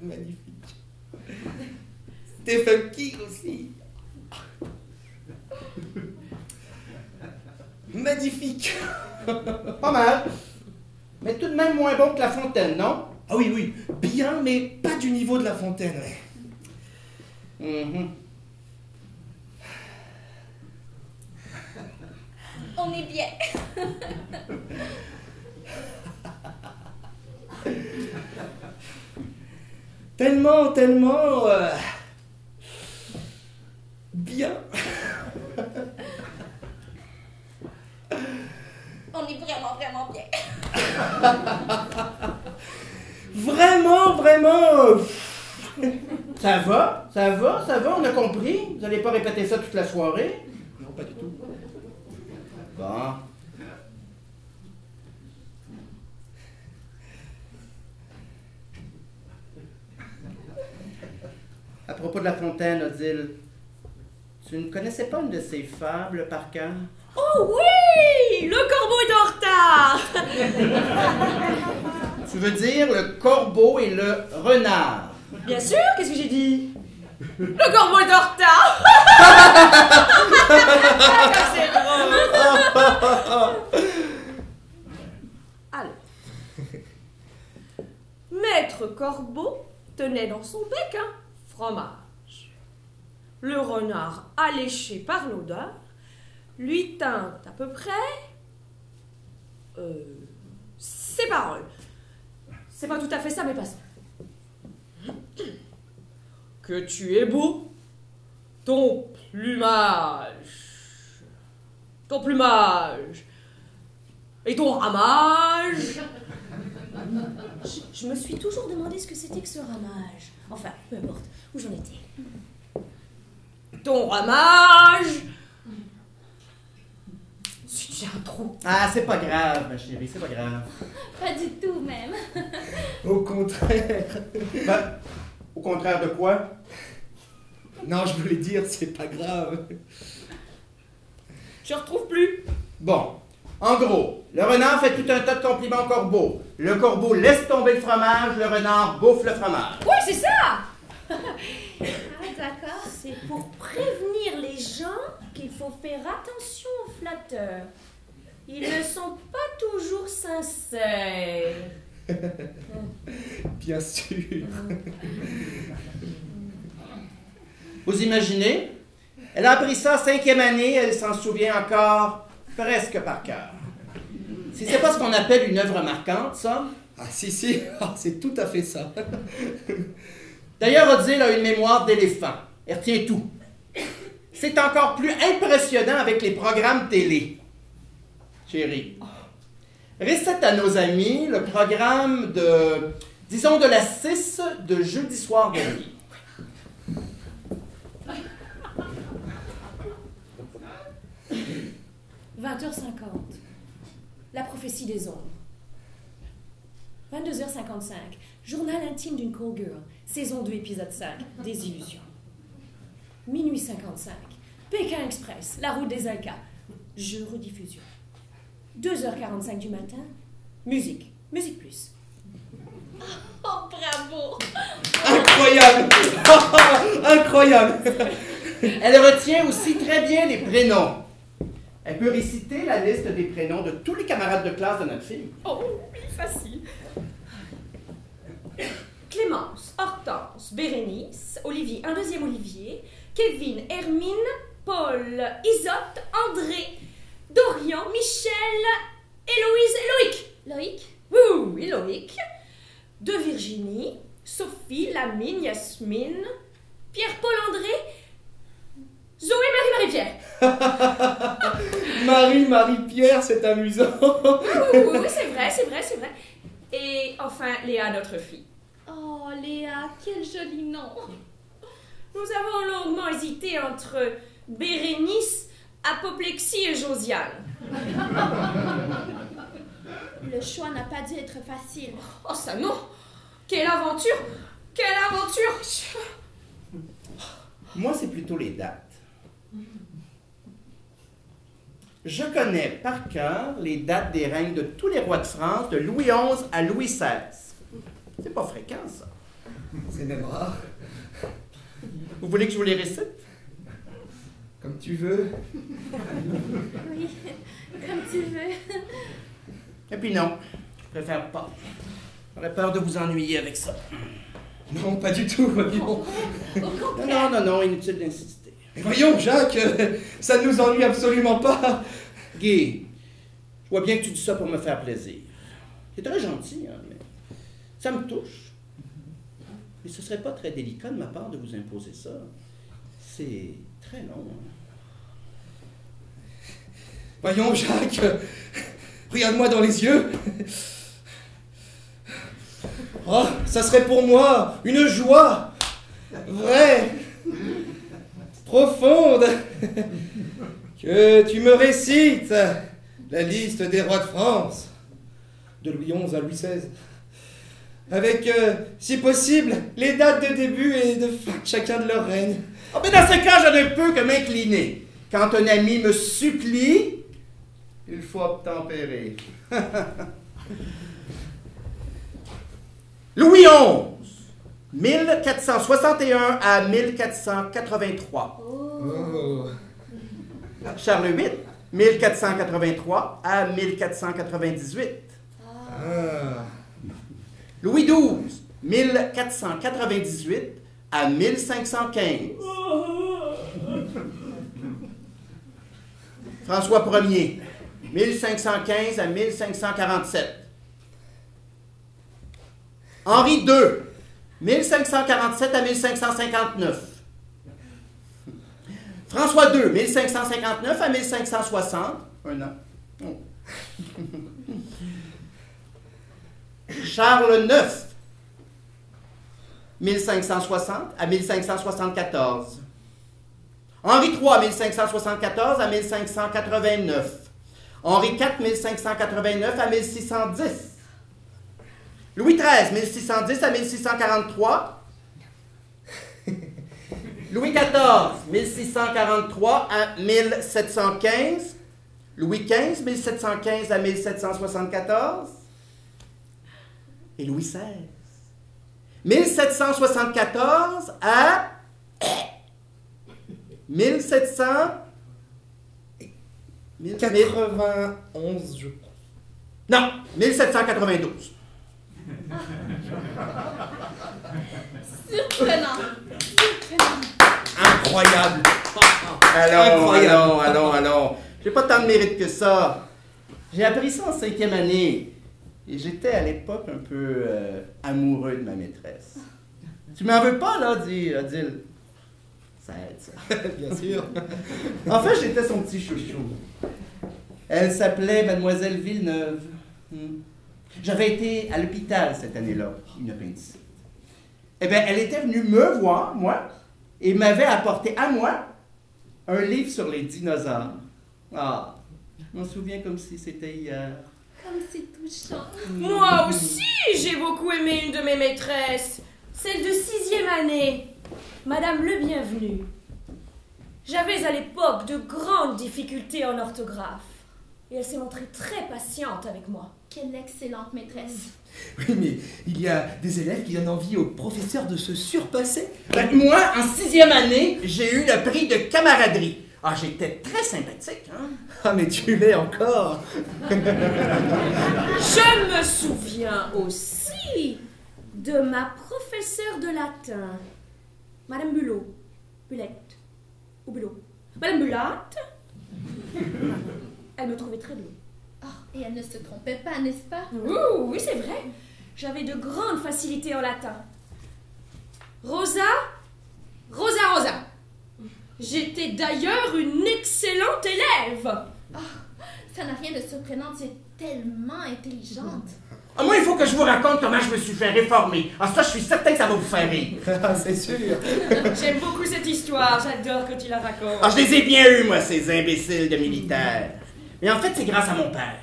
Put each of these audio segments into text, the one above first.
Magnifique. Stephen King aussi. Magnifique. Pas mal. Mais tout de même moins bon que La Fontaine, non? Ah oui, oui. Bien, mais pas du niveau de La Fontaine, ouais. On est bien. Tellement bien. On est vraiment bien. Vraiment. Ça va, on a compris. Vous n'allez pas répéter ça toute la soirée? Non, pas du tout. Bon. À propos de La Fontaine, Odile, tu ne connaissais pas une de ses fables par cœur? Oh oui! Le corbeau est en retard! Tu veux dire le corbeau et le renard? Bien sûr, qu'est-ce que j'ai dit? Le corbeau est en retard! C'est drôle! Alors, Maître Corbeau tenait dans son bec un fromage. Le renard, alléché par l'odeur, lui tint à peu près ces paroles. C'est pas tout à fait ça, mais passons. Que tu es beau, ton plumage et ton ramage. Je me suis toujours demandé ce que c'était que ce ramage. Enfin, peu importe, où j'en étais. Ton ramage. J'ai un trou. Ah, c'est pas grave, ma chérie, c'est pas grave. Pas du tout, même. Au contraire. Ben, au contraire de quoi? Non, je voulais dire, c'est pas grave. Je retrouve plus. Bon, en gros, le renard fait tout un tas de compliments au corbeau. Le corbeau laisse tomber le fromage, le renard bouffe le fromage. Oui, c'est ça. Ah, d'accord. C'est pour prévenir les gens qu'il faut faire attention aux flatteurs. Ils ne sont pas toujours sincères. Bien sûr. Vous imaginez? Elle a appris ça 5e année, elle s'en souvient encore presque par cœur. Si c'est pas ce qu'on appelle une œuvre marquante, ça? Ah, si, ah, c'est tout à fait ça. D'ailleurs, Odile a une mémoire d'éléphant. Elle retient tout. C'est encore plus impressionnant avec les programmes télé. Chérie, récite à nos amis le programme de, disons, de la 6 de jeudi soir dernier. 20h50. La prophétie des ombres. 22h55. Journal intime d'une call girl. Saison 2, épisode 5. Désillusion. Minuit 55. Pékin Express. La route des Incas. Jeu rediffusion. 2h45 du matin. Musique. Musique plus. Oh, bravo. Incroyable! Incroyable! Elle retient aussi très bien les prénoms. Elle peut réciter la liste des prénoms de tous les camarades de classe de notre fille. Oh, oui, facile. Clémence, Hortense, Bérénice, Olivier, un deuxième Olivier, Kevin, Hermine, Paul, Isotte, André, Dorian, Michel, Héloïse, Loïc. Oui, Loïc. De Virginie, Sophie, Lamine, Yasmine, Pierre-Paul André, Zoé, Marie-Pierre. Marie-Pierre, c'est amusant. Oui, c'est vrai. Et enfin, Léa, notre fille. Oh, Léa, quel joli nom. Nous avons longuement hésité entre Bérénice, Apoplexie et Josiane. Le choix n'a pas dû être facile. Oh, ça non! Quelle aventure! Moi, c'est plutôt les dates. Je connais par cœur les dates des règnes de tous les rois de France, de Louis XI à Louis XVI. C'est pas fréquent, ça. C'est même rare. Vous voulez que je vous les récite? Comme tu veux. Oui, comme tu veux. Et puis non, je préfère pas. J'aurais peur de vous ennuyer avec ça. Non, pas du tout, voyons. Non, inutile d'insister. Mais voyons, Jacques, ça ne nous ennuie absolument pas. Guy, je vois bien que tu dis ça pour me faire plaisir. C'est très gentil, hein, mais ça me touche. Mais ce serait pas très délicat de ma part de vous imposer ça. C'est très long. Hein. Voyons, Jacques, regarde-moi dans les yeux. Oh, ça serait pour moi une joie vraie, profonde, que tu me récites la liste des rois de France, de Louis XI à Louis XVI, avec, si possible, les dates de début et de fin de chacun de leur règne. Oh, mais dans ce cas, je ne peux que m'incliner. Quand un ami me supplie, il faut obtempérer. Louis XI, 1461 à 1483. Oh. Charles VIII, 1483 à 1498. Ah. Louis XII, 1498 à 1515. François Ier, 1515 à 1547. Henri II, 1547 à 1559. François II, 1559 à 1560. Un an. Oh. Charles IX, 1560 à 1574. Henri III, 1574 à 1589. Henri IV, 1589 à 1610. Louis XIII, 1610 à 1643. Louis XIV, 1643 à 1715. Louis XV, 1715 à 1774. Et Louis XVI, 1774 à 1700... 91, je crois. Non, 1792. Surprenant. Incroyable. Allons. J'ai pas tant de mérite que ça. J'ai appris ça en 5e année. Et j'étais à l'époque un peu amoureux de ma maîtresse. Tu m'en veux pas, là, Odile? Ça aide, ça. Bien sûr. En fait, j'étais son petit chouchou. Elle s'appelait Mademoiselle Villeneuve. J'avais été à l'hôpital cette année-là, une appendicite. Eh bien, elle était venue me voir, moi, et m'avait apporté à moi un livre sur les dinosaures. Ah, je m'en souviens comme si c'était hier. Comme c'est touchant. Moi aussi, j'ai beaucoup aimé une de mes maîtresses, celle de 6e année, Madame Le Bienvenu. J'avais à l'époque de grandes difficultés en orthographe, et elle s'est montrée très patiente avec moi. Quelle excellente maîtresse. Oui, mais il y a des élèves qui donnent envie aux professeurs de se surpasser. Ben, moi, en 6e année, j'ai eu le prix de camaraderie. Ah, j'étais très sympathique, hein? Ah, mais tu l'es encore. Je me souviens aussi de ma professeure de latin, Madame Bulot. Bulette. Ou Bulot. Madame Bulatte. Elle me trouvait très douée. Oh, et elle ne se trompait pas, n'est-ce pas? Oui, c'est vrai. J'avais de grandes facilités en latin. Rosa. J'étais d'ailleurs une excellente élève. Oh, ça n'a rien de surprenant, tu es tellement intelligente. Ah, moi, il faut que je vous raconte comment je me suis fait réformer. Ah, ça, je suis certain que ça va vous faire rire. Ah, c'est sûr. J'aime beaucoup cette histoire, j'adore que tu la racontes. Ah, je les ai bien eus, moi, ces imbéciles de militaires. Mais en fait, c'est grâce à mon père.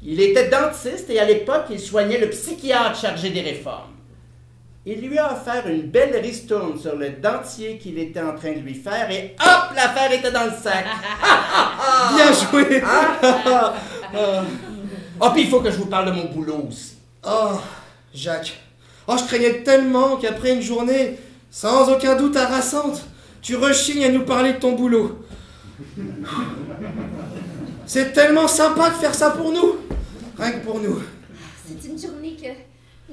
Il était dentiste et à l'époque, il soignait le psychiatre chargé des réformes. Il lui a offert une belle ristourne sur le dentier qu'il était en train de lui faire et hop, l'affaire était dans le sac. Bien joué. Ah, puis il faut que je vous parle de mon boulot aussi. Oh, Jacques, Oh, je craignais tellement qu'après une journée, sans aucun doute harassante, tu rechignes à nous parler de ton boulot. C'est tellement sympa de faire ça pour nous. Rien que pour nous. C'est une journée que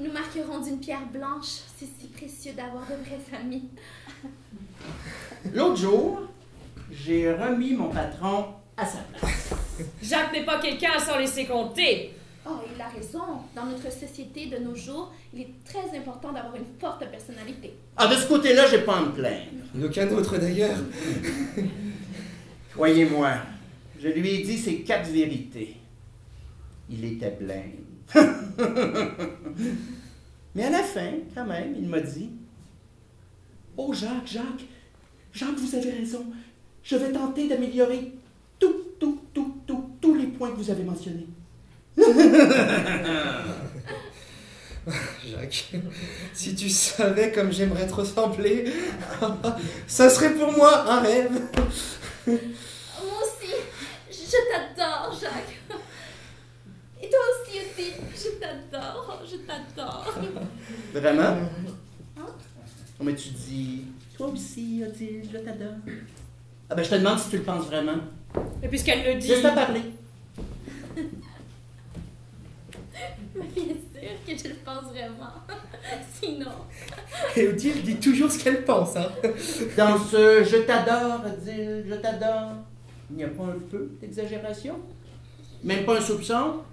nous marquerons d'une pierre blanche. C'est si précieux d'avoir de vrais amis. L'autre jour, j'ai remis mon patron à sa place. Jacques n'est pas quelqu'un à s'en laisser compter. Oh, il a raison. Dans notre société de nos jours, il est très important d'avoir une forte personnalité. Ah, de ce côté-là, j'ai pas à me plaindre. D'aucun autre d'ailleurs. Croyez-moi, je lui ai dit ces 4 vérités. Il était blême. Mais à la fin, quand même, il m'a dit « Oh, Jacques, vous avez raison. Je vais tenter d'améliorer tous les points que vous avez mentionnés. » Jacques, si tu savais comme j'aimerais te ressembler, ça serait pour moi un rêve. Moi aussi, je t'adore, Jacques. Et toi aussi, Odile, je t'adore, je t'adore. Vraiment? Oh, mais tu dis « Toi aussi, Odile, je t'adore. » Ah ben, je te demande si tu le penses vraiment. Et puisqu'elle le dit... Juste à parler. Bien sûr que je le pense vraiment. Sinon... Et Odile dit toujours ce qu'elle pense, hein. Dans ce « Je t'adore, Odile, je t'adore », il n'y a pas un peu d'exagération? Même pas un soupçon?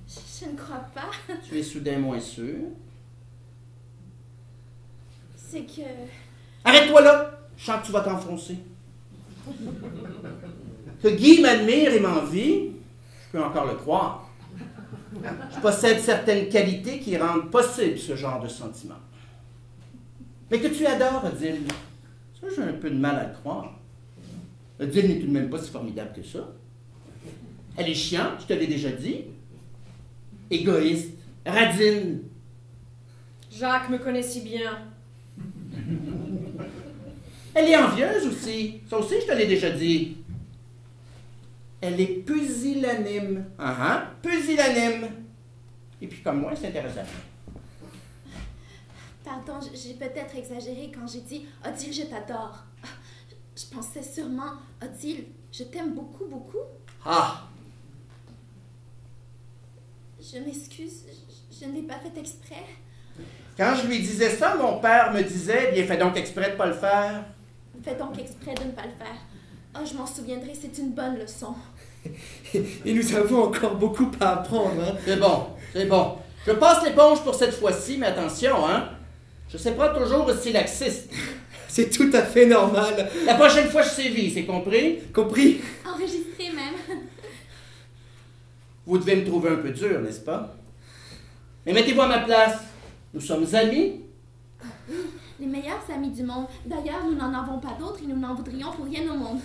Je ne crois pas. Tu es soudain moins sûr. C'est que... Arrête-toi là! Je sens que tu vas t'enfoncer. Que Guy m'admire et m'envie, je peux encore le croire. Je possède certaines qualités qui rendent possible ce genre de sentiment. Mais que tu adores, Odile, ça, j'ai un peu de mal à le croire. Odile n'est tout de même pas si formidable que ça. Elle est chiante, je te l'ai déjà dit. Égoïste, radine. Jacques me connaît si bien. Elle est envieuse aussi. Ça aussi, je te l'ai déjà dit. Elle est pusillanime. Pusillanime. Et puis comme moi, c'est intéressant. Pardon, j'ai peut-être exagéré quand j'ai dit « Odile, je t'adore ». Je pensais sûrement « Odile, je t'aime beaucoup, beaucoup ». Ah! Je m'excuse, je ne l'ai pas fait exprès. Quand je lui disais ça, mon père me disait « Bien, fais donc exprès de ne pas le faire. » Fais donc exprès de ne pas le faire. Oh, je m'en souviendrai, c'est une bonne leçon. Et nous avons encore beaucoup à apprendre, hein. C'est bon, c'est bon. Je passe l'éponge pour cette fois-ci, mais attention, hein. Je ne sais pas toujours aussi laxiste. C'est tout à fait normal. La prochaine fois, je sévis, c'est compris? Compris? Enregistré même. Vous devez me trouver un peu dur, n'est-ce pas? Mais mettez-vous à ma place. Nous sommes amis. Les meilleurs amis du monde. D'ailleurs, nous n'en avons pas d'autres et nous n'en voudrions pour rien au monde.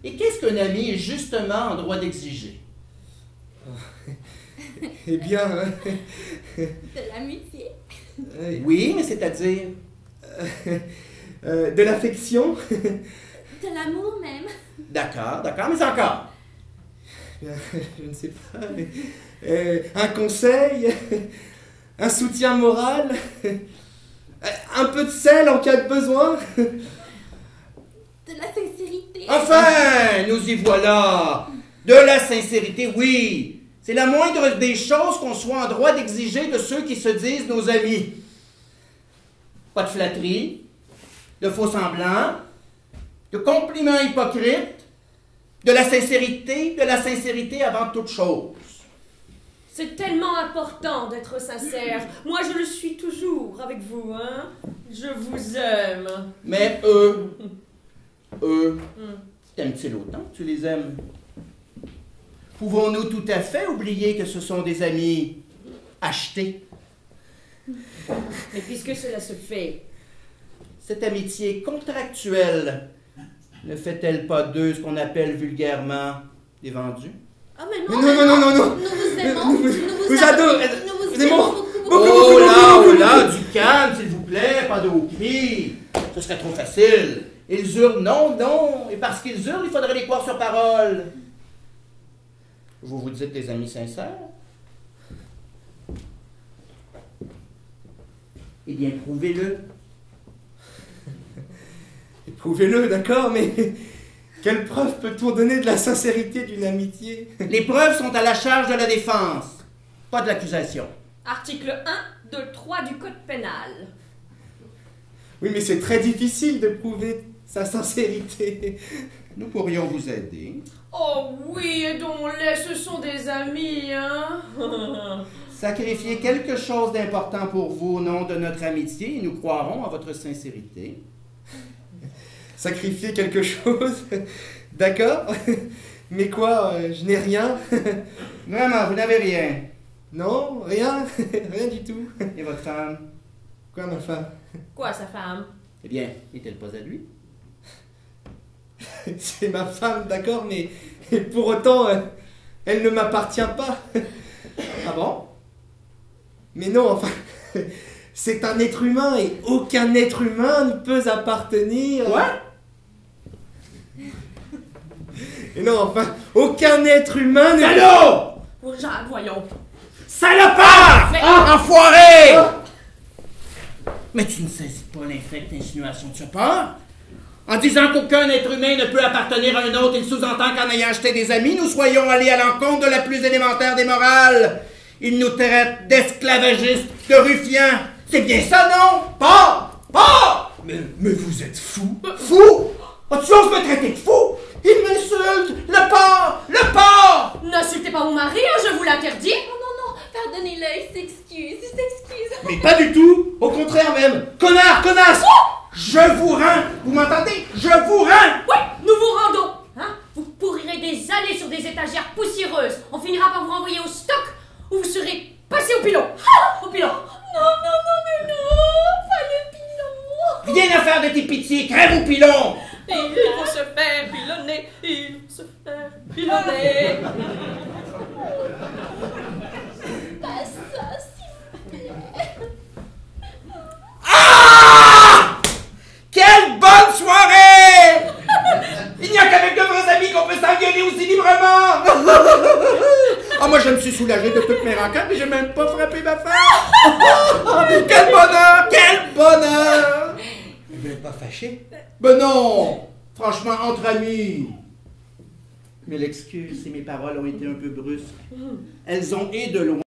Et qu'est-ce qu'un ami est justement en droit d'exiger? Eh bien... De l'amitié. Oui, mais c'est-à-dire? De l'affection. De l'amour même. D'accord, mais encore. Je ne sais pas, mais... un conseil, un soutien moral, un peu de sel en cas de besoin. De la sincérité. Enfin, nous y voilà. De la sincérité, oui. C'est la moindre des choses qu'on soit en droit d'exiger de ceux qui se disent nos amis. Pas de flatterie, de faux semblants, de compliments hypocrites, de la sincérité avant toute chose. C'est tellement important d'être sincère. Moi, je le suis toujours avec vous, hein. Je vous aime. Mais t'aimes-tu autant que tu les aimes? Pouvons-nous tout à fait oublier que ce sont des amis achetés? Mais puisque cela se fait, Cette amitié contractuelle ne fait-elle pas d'eux ce qu'on appelle vulgairement des vendus? Ah, mais Non. Nous vous aimons. Nous vous adorons. Nous vous aimons aimons beaucoup. Oh là, du calme, s'il vous plaît, pas de hauts cris. Ce serait trop facile. Ils hurlent, non, et parce qu'ils hurlent, il faudrait les croire sur parole. Vous vous dites des amis sincères? Eh bien, prouvez-le. Prouvez-le, d'accord, mais quelle preuve peut-on donner de la sincérité d'une amitié? Les preuves sont à la charge de la défense, pas de l'accusation. Article 1, 2, 3 du Code pénal. Oui, mais c'est très difficile de prouver sa sincérité. Nous pourrions vous aider. Oh oui, aidons-les, ce sont des amis, hein. Sacrifiez quelque chose d'important pour vous au nom de notre amitié et nous croirons à votre sincérité. Sacrifier quelque chose? D'accord. Mais quoi? Je n'ai rien. Vraiment, vous n'avez rien. Non, rien. Rien du tout. Et votre femme? Quoi, ma femme? Quoi, sa femme? Eh bien, n'est-elle pas à lui? C'est ma femme, d'accord, mais pour autant, elle ne m'appartient pas. Ah bon? Mais non, enfin, c'est un être humain et aucun être humain ne peut appartenir. Quoi? Et non, enfin, aucun être humain ne... Salaud! Oh, Jacques, voyons. Salopard! Ah, enfoiré! Mais tu ne saisis pas l'infecte insinuation de ce part? En disant qu'aucun être humain ne peut appartenir à un autre, il sous-entend qu'en ayant acheté des amis, nous soyons allés à l'encontre de la plus élémentaire des morales. Il nous traite d'esclavagistes, de ruffians. C'est bien ça, non? Pas! Mais vous êtes fou. Fou? Oh, tu oses me traiter de fou? Il m'insulte! Le porc! Le porc! N'insultez pas mon mari, hein, je vous l'interdis. Non, pardonnez-le, il s'excuse. Mais pas du tout. Au contraire même. Connard, connasse. Je vous rends! Vous m'entendez? Je vous rends! Oui, nous vous rendons. Hein? Vous pourrirez des années sur des étagères poussiéreuses. On finira par vous renvoyer au stock ou vous serez passé au pilon. Au pilon. Non, pas le pilon. Rien à faire de tes pitiés, crève au pilon! Il faut se faire pilonner. Il faut se faire pilonner. Pas ça, s'il vous plaît. Ah! Quelle bonne soirée! Il n'y a qu'avec de vrais amis qu'on peut s'engueuler aussi librement! Ah, moi je me suis soulagé de toutes mes rancœurs et j'ai même pas frappé ma femme! Quel bonheur! Quel bonheur! Vous n'êtes pas fâché? Ben non! Franchement, entre amis! Mais l'excuse si mes paroles ont été un peu brusques. Elles ont et de loin